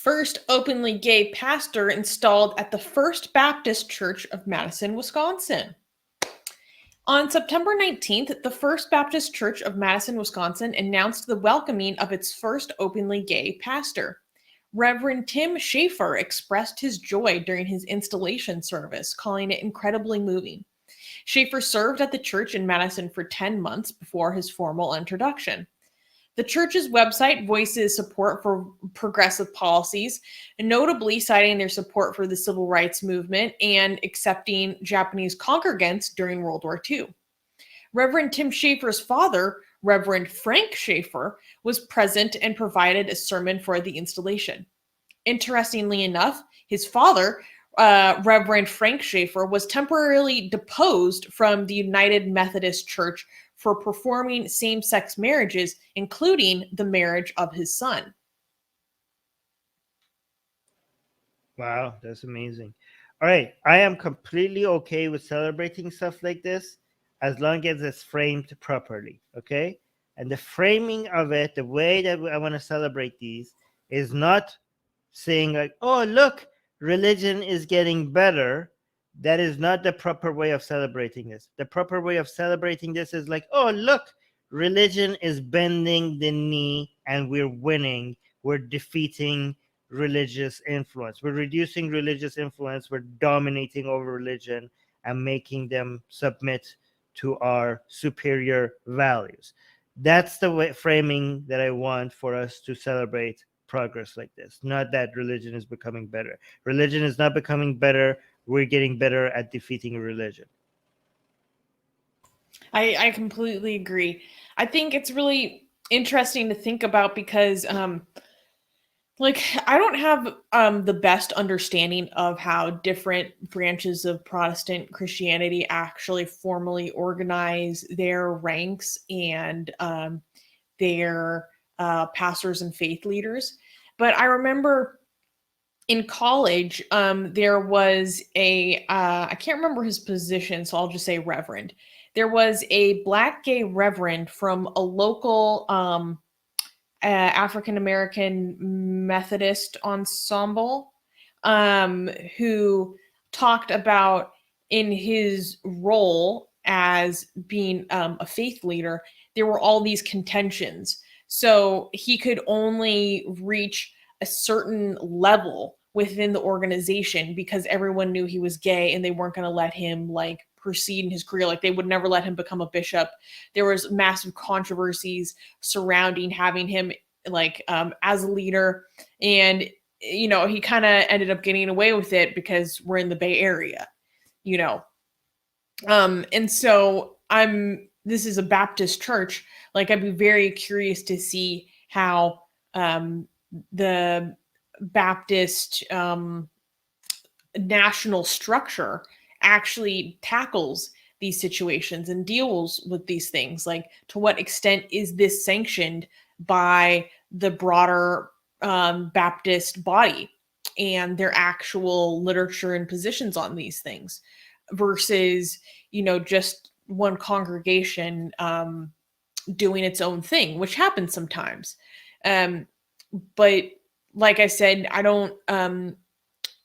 first openly gay pastor installed at the First Baptist Church of Madison, Wisconsin. On September 19th, the First Baptist Church of Madison, Wisconsin announced the welcoming of its first openly gay pastor. Reverend Tim Schaefer expressed his joy during his installation service, calling it incredibly moving. Schaefer served at the church in Madison for 10 months before his formal introduction. The church's website voices support for progressive policies, notably citing their support for the civil rights movement and accepting Japanese congregants during World War II. Reverend Tim Schaefer's father, Reverend Frank Schaefer, was present and provided a sermon for the installation. Interestingly enough, his father, Reverend Frank Schaefer, was temporarily deposed from the United Methodist Church for performing same-sex marriages, including the marriage of his son. Wow, that's amazing. All right, I am completely okay with celebrating stuff like this as long as it's framed properly, okay? And the framing of it, the way that I want to celebrate these is not saying like, oh, look, religion is getting better. That is not the proper way of celebrating this. The proper way of celebrating this is like, oh, look, religion is bending the knee and we're winning. We're defeating religious influence. We're reducing religious influence. We're dominating over religion and making them submit to our superior values. That's the way framing that I want for us to celebrate progress like this. Not that religion is becoming better. Religion is not becoming better. We're getting better at defeating religion. I completely agree. I think it's really interesting to think about because I don't have the best understanding of how different branches of Protestant Christianity actually formally organize their ranks and their pastors and faith leaders. But I remember in college, there was a, I can't remember his position, so I'll just say reverend. There was a black gay reverend from a local African American Methodist ensemble who talked about in his role as being a faith leader, there were all these contentions. So he could only reach a certain level within the organization because everyone knew he was gay and they weren't going to let him like proceed in his career. Like they would never let him become a bishop. There was massive controversies surrounding having him like as a leader, and you know he kind of ended up getting away with it because we're in the Bay Area, you know. And so this is a Baptist church. Like I'd be very curious to see how the Baptist national structure actually tackles these situations and deals with these things. Like to what extent is this sanctioned by the broader Baptist body and their actual literature and positions on these things versus, you know, just one congregation doing its own thing, which happens sometimes. But like I said, I don't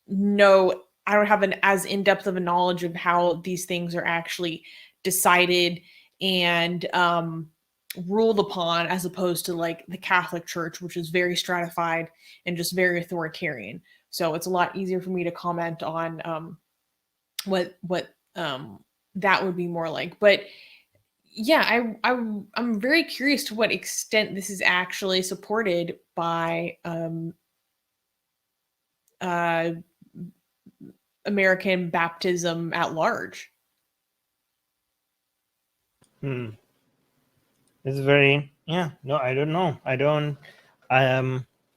know, I don't have an as in-depth of a knowledge of how these things are actually decided and ruled upon as opposed to like the Catholic Church, which is very stratified and just very authoritarian. So it's a lot easier for me to comment on what that would be more like. But yeah, I'm very curious to what extent this is actually supported by American Baptism at large. It's very, yeah, no, I don't know.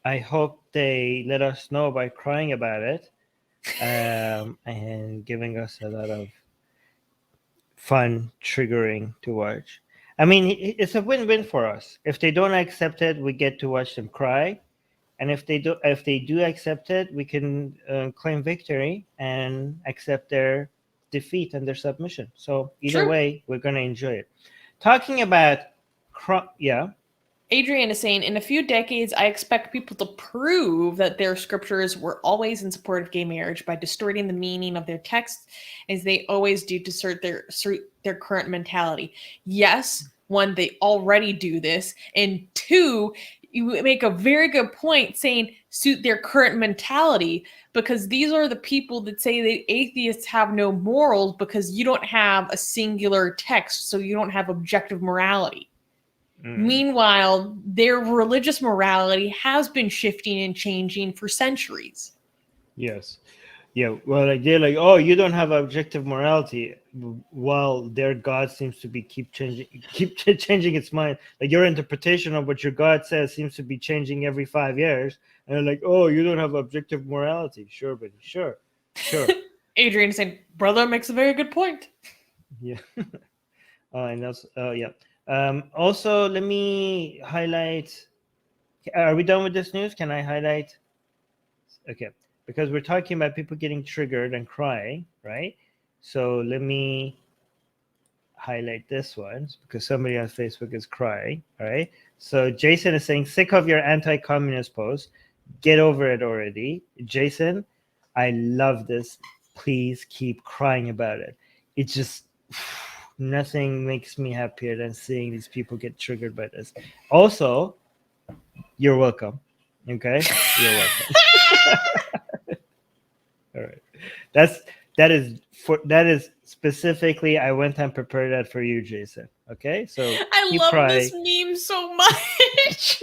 I hope they let us know by crying about it and giving us a lot of fun, triggering to watch. I mean, it's a win-win for us. If they don't accept it, we get to watch them cry. And if they do accept it, we can claim victory and accept their defeat and their submission. So either way, we're going to enjoy it. Talking about, yeah. Adrian is saying, in a few decades, I expect people to prove that their scriptures were always in support of gay marriage by distorting the meaning of their texts, as they always do to suit their current mentality. Yes, one, they already do this, and two, you make a very good point saying suit their current mentality, because these are the people that say that atheists have no morals because you don't have a singular text, so you don't have objective morality. Meanwhile, their religious morality has been shifting and changing for centuries. Yes. Yeah. Well, like they're like, oh, you don't have objective morality, while their God seems to be keep changing its mind. Like your interpretation of what your God says seems to be changing every 5 years. And they're like, oh, you don't have objective morality. Sure, buddy. Sure. Adrian is saying, brother makes a very good point. Yeah. And that's yeah. Also, let me highlight. Are we done with this news? Can I highlight? Okay, because we're talking about people getting triggered and crying, right? So let me highlight this one because somebody on Facebook is crying. All right. So Jason is saying, sick of your anti-communist post. Get over it already. Jason, I love this. Please keep crying about it. It just nothing makes me happier than seeing these people get triggered by this. Also, you're welcome. Okay, you're welcome. All right, that is specifically. I went and prepared that for you, Jason. Okay, so I love this meme so much.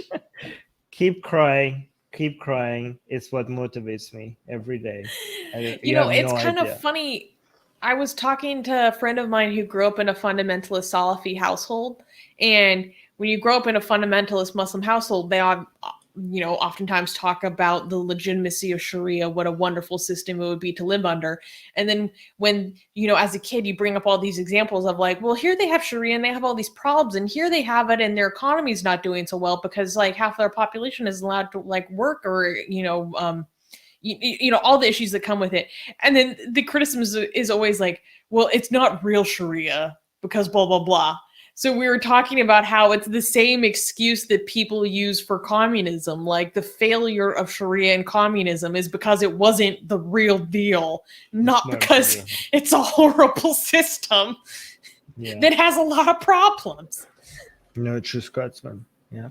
Keep crying. It's what motivates me every day. It's kind of funny. I was talking to a friend of mine who grew up in a fundamentalist Salafi household, and when you grow up in a fundamentalist Muslim household, they oftentimes talk about the legitimacy of Sharia, what a wonderful system it would be to live under. And then when, as a kid, you bring up all these examples of like, well, here they have Sharia and they have all these problems, and here they have it and their economy is not doing so well because like half their population is allowed to like work or, all the issues that come with it. And then the criticism is always like, well, it's not real Sharia because blah, blah, blah. So we were talking about how it's the same excuse that people use for communism. Like the failure of Sharia and communism is because it wasn't the real deal, not because it's a horrible system that has a lot of problems. No true Scotsman. Yeah.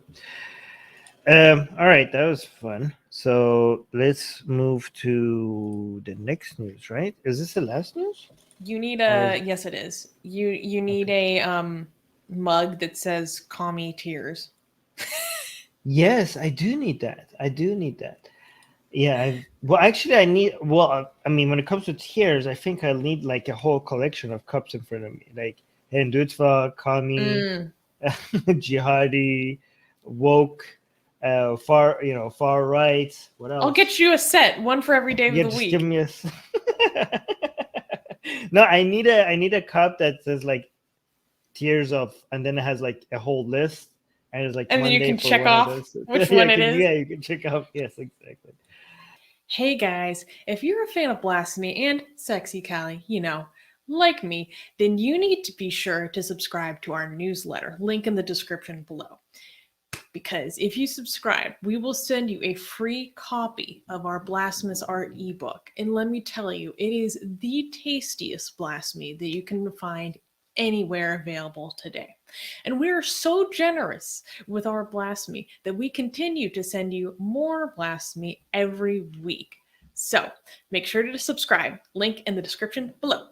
All right, that was fun. So let's move to the next news, right? Is this the last news? You need yes, it is. You need a mug that says "Commie Tears." Yes, I do need that. Yeah. I need. Well, I mean, when it comes to tears, I think I need like a whole collection of cups in front of me, like Hindutva, Commie, Jihadi, woke. Far right. What else? I'll get you a set, one for every day of the week. Give me a... No, I need a cup that says like tears of, and then it has like a whole list, and it's like, and then you can check off which one it is. Yeah, you can check off. Yes, exactly. Hey guys, if you're a fan of Blasphemy and Sexy Callie, like me, then you need to be sure to subscribe to our newsletter. Link in the description below. Because if you subscribe, we will send you a free copy of our Blasphemous Art ebook. And let me tell you, it is the tastiest blasphemy that you can find anywhere available today. And we are so generous with our blasphemy that we continue to send you more blasphemy every week. So make sure to subscribe. Link in the description below.